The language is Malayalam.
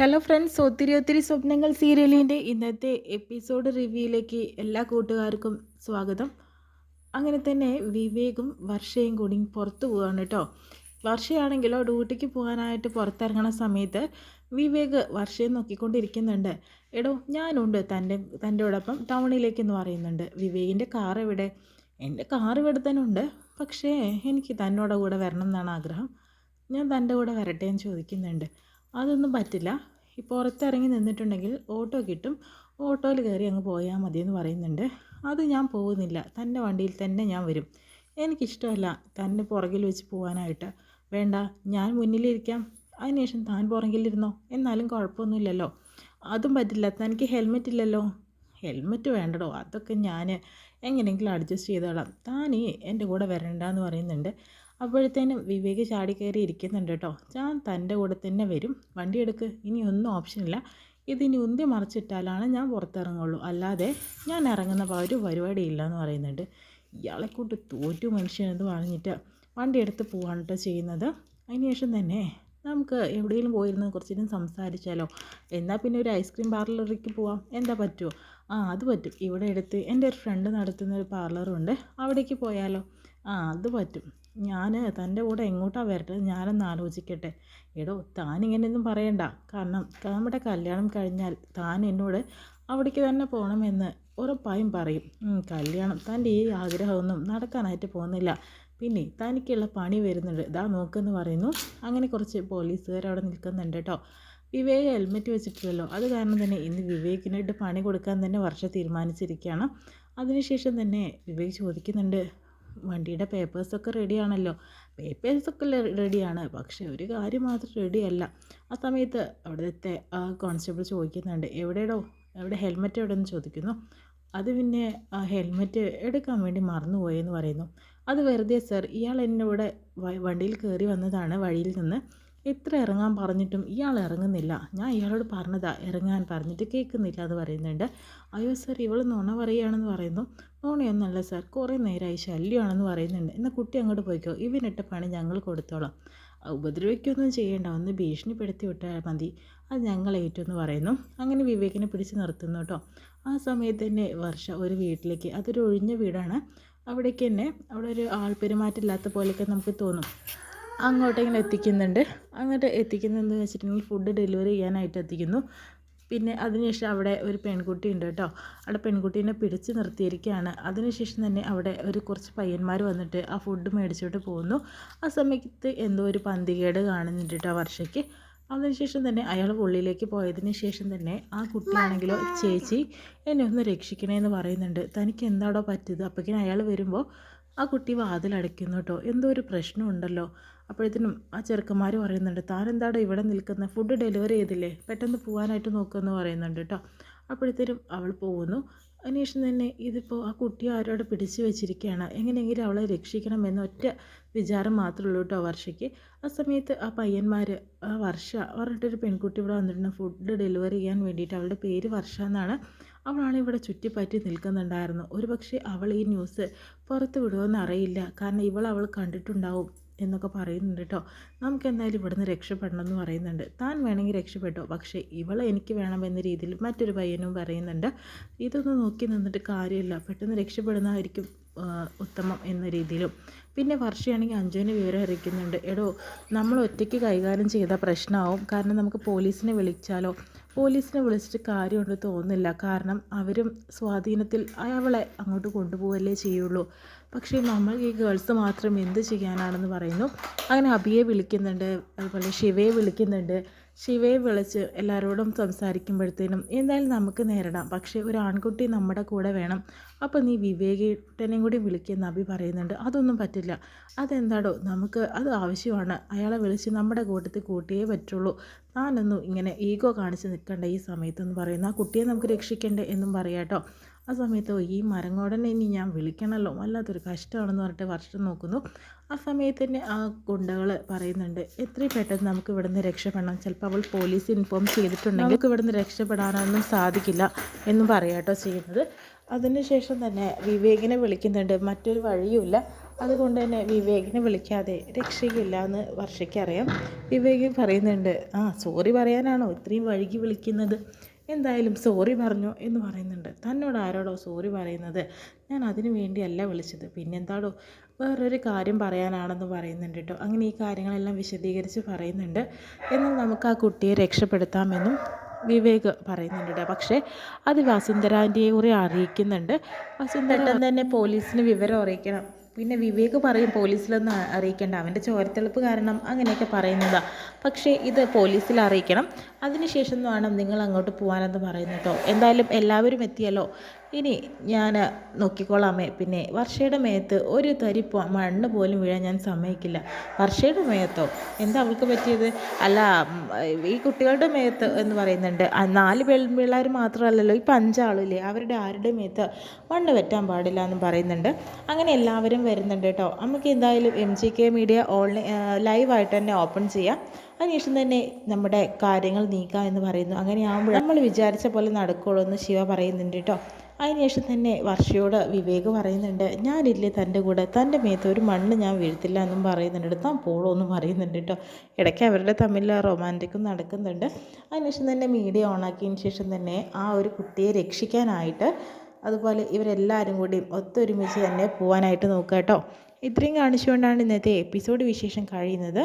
ഹലോ ഫ്രണ്ട്സ്, ഒത്തിരി സ്വപ്നങ്ങൾ സീരിയലിൻ്റെ ഇന്നത്തെ എപ്പിസോഡ് റിവ്യൂയിലേക്ക് എല്ലാ കൂട്ടുകാർക്കും സ്വാഗതം. അങ്ങനെ തന്നെ വിവേകും വർഷയും കൂടി പുറത്തു പോവാണ് കേട്ടോ. വർഷയാണെങ്കിലോ ഡ്യൂട്ടിക്ക് പോകാനായിട്ട് പുറത്തിറങ്ങണ സമയത്ത് വിവേക് വർഷയെ നോക്കിക്കൊണ്ടിരിക്കുന്നുണ്ട്. എടോ, ഞാനുണ്ട് തൻ്റെയോടൊപ്പം ടൗണിലേക്കെന്ന് പറയുന്നുണ്ട്. വിവേകിൻ്റെ കാർ എവിടെ? എൻ്റെ കാർ ഇവിടെ തന്നെ ഉണ്ട്, പക്ഷേ എനിക്ക് തന്നോടെ കൂടെ വരണം എന്നാണ് ആഗ്രഹം. ഞാൻ തൻ്റെ കൂടെ വരട്ടെ എന്ന് ചോദിക്കുന്നുണ്ട്. അതൊന്നും പറ്റില്ല, ഈ പുറത്തിറങ്ങി നിന്നിട്ടുണ്ടെങ്കിൽ ഓട്ടോ കിട്ടും, ഓട്ടോയിൽ കയറി അങ്ങ് പോയാൽ മതിയെന്ന് പറയുന്നുണ്ട്. അത് ഞാൻ പോകുന്നില്ല, തൻ്റെ വണ്ടിയിൽ തന്നെ ഞാൻ വരും. എനിക്കിഷ്ടമല്ല തന്നെ പുറകിൽ വെച്ച് പോകാനായിട്ട്. വേണ്ട, ഞാൻ മുന്നിലിരിക്കാം, അതിനുശേഷം താൻ പുറകിലിരുന്നോ, എന്നാലും കുഴപ്പമൊന്നുമില്ലല്ലോ. അതും പറ്റില്ല, തനിക്ക് ഹെൽമെറ്റ് ഇല്ലല്ലോ. ഹെൽമെറ്റ് വേണ്ടടോ, അതൊക്കെ ഞാൻ എങ്ങനെയെങ്കിലും അഡ്ജസ്റ്റ് ചെയ്തോളാം, താനേ എൻ്റെ കൂടെ വരണ്ടെന്ന് പറയുന്നുണ്ട്. അപ്പോഴത്തേനും വിവേക് ചാടി കയറി ഇരിക്കുന്നുണ്ട് കേട്ടോ. ഞാൻ തൻ്റെ കൂടെ തന്നെ വരും, വണ്ടി എടുക്ക്, ഇനി ഒന്നും ഓപ്ഷനില്ല. ഇതിനി ഉന്തി മറിച്ചിട്ടാലാണ് ഞാൻ പുറത്തിറങ്ങുള്ളൂ, അല്ലാതെ ഞാൻ ഇറങ്ങുന്ന ഒരു പരിപാടിയില്ല എന്ന് പറയുന്നുണ്ട്. ഇയാളെക്കൂട്ട് തോറ്റു മനുഷ്യനെന്ന് പറഞ്ഞിട്ട് വണ്ടി എടുത്ത് പോവാണ് കേട്ടോ ചെയ്യുന്നത്. അതിനുശേഷം തന്നെ നമുക്ക് എവിടെയെങ്കിലും പോയിരുന്ന് കുറച്ചേരം സംസാരിച്ചാലോ? എന്നാൽ പിന്നെ ഒരു ഐസ്ക്രീം പാർലറിലേക്ക് പോവാം, എന്താ പറ്റുമോ? അത് പറ്റും, ഇവിടെ അടുത്ത് എൻ്റെ ഒരു ഫ്രണ്ട് നടത്തുന്ന ഒരു പാർലറുണ്ട്, അവിടേക്ക് പോയാലോ? അത് പറ്റും. ഞാൻ തൻ്റെ കൂടെ എങ്ങോട്ടാണ് വരട്ടെ, ഞാനൊന്ന് ആലോചിക്കട്ടെ. എടോ, താനിങ്ങനെയൊന്നും പറയണ്ട, കാരണം നമ്മുടെ കല്യാണം കഴിഞ്ഞാൽ താൻ എന്നോട് അവിടേക്ക് തന്നെ പോകണമെന്ന് ഉറപ്പായും പറയും. കല്യാണം തൻ്റെ ഈ ആഗ്രഹമൊന്നും നടക്കാനായിട്ട് പോകുന്നില്ല. പിന്നെ തനിക്കുള്ള പണി വരുന്നുണ്ട്, ഇതാ നോക്കെന്ന് പറയുന്നു. അങ്ങനെ കുറച്ച് പോലീസുകാർ അവിടെ നിൽക്കുന്നുണ്ട് കേട്ടോ. വിവേക് ഹെൽമെറ്റ് വെച്ചിട്ടില്ലല്ലോ, അത് കാരണം തന്നെ ഇന്ന് വിവേകിനായിട്ട് പണി കൊടുക്കാൻ തന്നെ വർഷം തീരുമാനിച്ചിരിക്കുകയാണ്. അതിനുശേഷം തന്നെ വിവേക് ചോദിക്കുന്നുണ്ട്, വണ്ടിയുടെ പേപ്പേഴ്സൊക്കെ റെഡിയാണല്ലോ? പേപ്പേഴ്സൊക്കെ റെഡിയാണ്, പക്ഷേ ഒരു കാര്യം മാത്രം റെഡിയല്ല. ആ സമയത്ത് അവിടുത്തെ ആ കോൺസ്റ്റബിൾ ചോദിക്കുന്നുണ്ട്, എവിടെ ഹെൽമെറ്റ് എവിടെയെന്ന് ചോദിക്കുന്നു. അത് പിന്നെ ഹെൽമെറ്റ് എടുക്കാൻ വേണ്ടി മറന്നുപോയെന്ന് പറയുന്നു. അത് വെറുതെ സർ, ഇയാൾ എന്നോട് വണ്ടിയിൽ കയറി വന്നതാണ് വഴിയിൽ നിന്ന്. എത്ര ഇറങ്ങാൻ പറഞ്ഞിട്ടും ഇയാൾ ഇറങ്ങുന്നില്ല. ഞാൻ ഇയാളോട് പറഞ്ഞതാ ഇറങ്ങാൻ പറഞ്ഞിട്ട് കേൾക്കുന്നില്ല എന്ന് പറയുന്നുണ്ട്. അയ്യോ സർ, ഇവൾ നുണ പറയുകയാണെന്ന് പറയുന്നു. നുണയൊന്നുമല്ല സർ, കുറേ നേരമായി ശല്യമാണെന്ന് പറയുന്നുണ്ട്. എന്നാൽ കുട്ടി അങ്ങോട്ട് പോയിക്കോ, ഇവനിട്ട പണി ഞങ്ങൾ കൊടുത്തോളാം. ഉപദ്രവിക്കൊന്നും ചെയ്യേണ്ട, ഒന്ന് ഭീഷണിപ്പെടുത്തി വിട്ടാൽ മതി, അത് ഞങ്ങൾ ഏറ്റെന്ന് പറയുന്നു. അങ്ങനെ വിവേകിനെ പിടിച്ച് നിർത്തുന്നു കേട്ടോ. ആ സമയത്ത് തന്നെ വർഷ ഒരു വീട്ടിലേക്ക്, അതൊരു ഒഴിഞ്ഞ വീടാണ്, അവിടേക്ക് തന്നെ അവിടെ ഒരു ആൾപ്പെരുമാറ്റമില്ലാത്ത പോലെയൊക്കെ നമുക്ക് തോന്നും. അങ്ങോട്ടെങ്കിലും എത്തിക്കുന്നുണ്ട്. അങ്ങോട്ട് എത്തിക്കുന്നതെന്ന് വെച്ചിട്ടുണ്ടെങ്കിൽ ഫുഡ് ഡെലിവറി ചെയ്യാനായിട്ട് എത്തിക്കുന്നു. പിന്നെ അതിനുശേഷം അവിടെ ഒരു പെൺകുട്ടി ഉണ്ട് കേട്ടോ. അവിടെ പെൺകുട്ടീനെ പിടിച്ച് നിർത്തിയിരിക്കുകയാണ്. അതിനുശേഷം തന്നെ അവിടെ കുറച്ച് പയ്യന്മാർ വന്നിട്ട് ആ ഫുഡ് മേടിച്ചോട്ട് പോകുന്നു. ആ സമയത്ത് എന്തോ ഒരു പന്തികേട് കാണുന്നുണ്ട് കേട്ടോ വർഷയ്ക്ക്. അതിനുശേഷം തന്നെ അയാൾ ഉള്ളിലേക്ക് പോയതിന് ശേഷം തന്നെ ആ കുട്ടിയാണെങ്കിലോ, ചേച്ചി എന്നെ ഒന്ന് രക്ഷിക്കണേന്ന് പറയുന്നുണ്ട്. തനിക്ക് എന്താടോ പറ്റിയത്? അപ്പോഴേക്കും അയാൾ വരുമ്പോൾ ആ കുട്ടി വാതിലടയ്ക്കുന്നു കേട്ടോ. എന്തോ ഒരു പ്രശ്നമുണ്ടല്ലോ. അപ്പോഴത്തേനും ആ ചെറുക്കന്മാർ പറയുന്നുണ്ട്, താൻ എന്താടോ ഇവിടെ നിൽക്കുന്നത്, ഫുഡ് ഡെലിവറി ചെയ്തില്ലേ, പെട്ടെന്ന് പോകാനായിട്ട് നോക്കുമെന്ന് പറയുന്നുണ്ട് കേട്ടോ. അപ്പോഴത്തേനും അവൾ പോകുന്നു. അതിനുശേഷം തന്നെ ഇതിപ്പോൾ ആ കുട്ടിയെ ആരോട് പിടിച്ചു വെച്ചിരിക്കുകയാണ്, എങ്ങനെയെങ്കിലും അവളെ രക്ഷിക്കണമെന്ന് ഒറ്റ വിചാരം മാത്രമേ ഉള്ളൂ കേട്ടോ വർഷയ്ക്ക്. ആ സമയത്ത് ആ പയ്യന്മാർ വർഷ പറഞ്ഞിട്ടൊരു പെൺകുട്ടി ഇവിടെ വന്നിട്ടുണ്ട് ഫുഡ് ഡെലിവറി ചെയ്യാൻ വേണ്ടിയിട്ട്. അവളുടെ പേര് വർഷ എന്നാണ്. അവളാണ് ഇവിടെ ചുറ്റിപ്പറ്റി നിൽക്കുന്നുണ്ടായിരുന്നു. ഒരു പക്ഷേ അവൾ ഈ ന്യൂസ് പുറത്ത് വിടുമെന്ന് അറിയില്ല, കാരണം അവൾ കണ്ടിട്ടുണ്ടാവും എന്നൊക്കെ പറയുന്നുണ്ട് കേട്ടോ. നമുക്ക് എന്തായാലും ഇവിടുന്ന് രക്ഷപ്പെടണം എന്ന് പറയുന്നുണ്ട്. താൻ വേണമെങ്കിൽ രക്ഷപ്പെട്ടോ, പക്ഷേ ഇവളെ എനിക്ക് വേണമെന്ന രീതിയിൽ മറ്റൊരു പയ്യനും പറയുന്നുണ്ട്. ഇതൊന്നും നോക്കി നിന്നിട്ട് കാര്യമില്ല, പെട്ടെന്ന് രക്ഷപ്പെടുന്നതായിരിക്കും ഉത്തമം എന്ന രീതിയിലും. പിന്നെ വർഷയാണെങ്കിൽ അഞ്ജുവിനെ വിവരം അറിയിക്കുന്നുണ്ട്, എടോ നമ്മൾ ഒറ്റയ്ക്ക് കൈകാര്യം ചെയ്ത പ്രശ്നമാവും, കാരണം നമുക്ക് പോലീസിനെ വിളിച്ചാലോ? പോലീസിനെ വിളിച്ചിട്ട് കാര്യമുണ്ട് തോന്നുന്നില്ല, കാരണം അവരും സ്വാധീനത്തിൽ അവളെ അങ്ങോട്ട് കൊണ്ടുപോകല്ലേ ചെയ്യുള്ളൂ. പക്ഷേ നമ്മൾ ഈ ഗേൾസ് മാത്രം എന്ത് ചെയ്യാനാണെന്ന് പറയുന്നു. അങ്ങനെ അഭിയെ വിളിക്കുന്നുണ്ട്, അതുപോലെ ശിവയെ വിളിക്കുന്നുണ്ട്. ശിവയെ വിളിച്ച് എല്ലാവരോടും സംസാരിക്കുമ്പോഴത്തേനും എന്തായാലും നമുക്ക് നേരിടാം, പക്ഷേ ഒരു ആൺകുട്ടി നമ്മുടെ കൂടെ വേണം. അപ്പോൾ നീ വിവേകേട്ടനെയും കൂടി വിളിക്കുന്ന അഭി പറയുന്നുണ്ട്. അതൊന്നും പറ്റില്ല, അതെന്താടോ, നമുക്ക് അത് ആവശ്യമാണ്, അയാളെ വിളിച്ച് നമ്മുടെ കൂട്ടത്തിൽ കൂട്ടിയേ പറ്റുള്ളൂ. താനൊന്നും ഇങ്ങനെ ഈഗോ കാണിച്ച് നിൽക്കണ്ട ഈ സമയത്തെന്ന് പറയുന്നു. ആ കുട്ടിയെ നമുക്ക് രക്ഷിക്കണ്ടേ എന്നും പറയാട്ടോ. ആ സമയത്ത് ഈ മരങ്ങോടനെ ഇനി ഞാൻ വിളിക്കണമല്ലോ, വല്ലാത്തൊരു കഷ്ടമാണെന്ന് പറഞ്ഞിട്ട് വർഷം നോക്കുന്നു. ആ സമയത്ത് തന്നെ ആ ഗുണ്ടകൾ പറയുന്നുണ്ട്, എത്രയും പെട്ടെന്ന് നമുക്ക് ഇവിടുന്ന് രക്ഷപ്പെടണം, ചിലപ്പോൾ അവൾ പോലീസ് ഇൻഫോം ചെയ്തിട്ടുണ്ടെങ്കിൽ നമുക്ക് ഇവിടുന്ന് രക്ഷപ്പെടാനൊന്നും സാധിക്കില്ല എന്നും പറയാട്ടോ ചെയ്യുന്നത്. അതിനുശേഷം തന്നെ വിവേകിനെ വിളിക്കുന്നുണ്ട്. മറ്റൊരു വഴിയുമില്ല, അതുകൊണ്ട് തന്നെ വിവേകിനെ വിളിക്കാതെ രക്ഷയില്ല എന്ന് വർഷയ്ക്കറിയാം. വിവേക് പറയുന്നുണ്ട്, സോറി പറയാനാണോ ഇത്രയും വൈകി വിളിക്കുന്നത്? എന്തായാലും സോറി പറഞ്ഞു എന്ന് പറയുന്നുണ്ട്. തന്നോട് ആരോടോ സോറി പറയുന്നത്? ഞാൻ അതിനു വേണ്ടിയല്ല വിളിച്ചത്, പിന്നെന്താടോ വേറൊരു കാര്യം പറയാനാണെന്ന് പറയുന്നുണ്ട് കേട്ടോ. അങ്ങനെ ഈ കാര്യങ്ങളെല്ലാം വിശദീകരിച്ച് പറയുന്നുണ്ട്. എന്നാൽ നമുക്ക് ആ കുട്ടിയെ രക്ഷപ്പെടുത്താമെന്നും വിവേക് പറയുന്നുണ്ട് കേട്ടോ. പക്ഷേ അത് വസുന്ധര ആൻറ്റിയെ കൂടി അറിയിക്കുന്നുണ്ട്. വസുന്ധര തന്നെ പോലീസിന് വിവരം അറിയിക്കണം. പിന്നെ വിവേക് പറയും പോലീസിലൊന്നും അറിയിക്കേണ്ട, അവൻ്റെ ചോരത്തിളപ്പ് കാരണം അങ്ങനെയൊക്കെ പറയുന്നതാണ്. പക്ഷേ ഇത് പോലീസിൽ അറിയിക്കണം, അതിനുശേഷം വേണം നിങ്ങൾ അങ്ങോട്ട് പോകാനെന്ന് പറയുന്നു കേട്ടോ. എന്തായാലും എല്ലാവരും എത്തിയല്ലോ, ഇനി ഞാൻ നോക്കിക്കോളാമേ. പിന്നെ വർഷയുടെ മേത്ത് ഒരു തരി മണ്ണ് പോലും വീഴാൻ ഞാൻ സമ്മതിക്കില്ല. വർഷയുടെ മേത്തോ? എന്താ അവൾക്ക് പറ്റിയത്? അല്ല, ഈ കുട്ടികളുടെ മേത്ത് എന്ന് പറയുന്നുണ്ട്. 4 പിള്ളേർ മാത്രമല്ലല്ലോ, ഇപ്പം 5 ആളില്ലേ, അവരുടെ ആരുടെ മേത്ത് മണ്ണ് പറ്റാൻ പാടില്ല എന്നും പറയുന്നുണ്ട്. അങ്ങനെ എല്ലാവരും വരുന്നുണ്ട് കേട്ടോ. നമുക്ക് എന്തായാലും MGK മീഡിയ ലൈവായിട്ട് തന്നെ ഓപ്പൺ ചെയ്യാം. അതിനുശേഷം തന്നെ നമ്മുടെ കാര്യങ്ങൾ നീക്കാം എന്ന് പറയുന്നു. അങ്ങനെ ആകുമ്പോൾ നമ്മൾ വിചാരിച്ച പോലെ നടക്കുള്ളൂ എന്ന് ശിവ പറയുന്നുണ്ട് കേട്ടോ. അതിനുശേഷം തന്നെ വർഷയോട് വിവേക് പറയുന്നുണ്ട്, ഞാനില്ലേ തൻ്റെ കൂടെ, തൻ്റെ മേത്ത് ഒരു മണ്ണ് ഞാൻ വീഴ്ത്തില്ല എന്നും പറയുന്നുണ്ട്. താൻ പോളോ എന്നും പറയുന്നുണ്ട് കേട്ടോ. ഇടയ്ക്ക് അവരുടെ തമ്മിൽ റൊമാൻറ്റിക്കും നടക്കുന്നുണ്ട്. അതിനുശേഷം തന്നെ മീഡിയ ഓണാക്കിയതിന് ശേഷം തന്നെ ആ ഒരു കുട്ടിയെ രക്ഷിക്കാനായിട്ട് അതുപോലെ ഇവരെല്ലാവരും കൂടി ഒത്തൊരുമിച്ച് തന്നെ പോകാനായിട്ട് നോക്കുക കേട്ടോ. ഇത്രയും കാണിച്ചുകൊണ്ടാണ് ഇന്നത്തെ എപ്പിസോഡ് വിശേഷം കഴിയുന്നത്.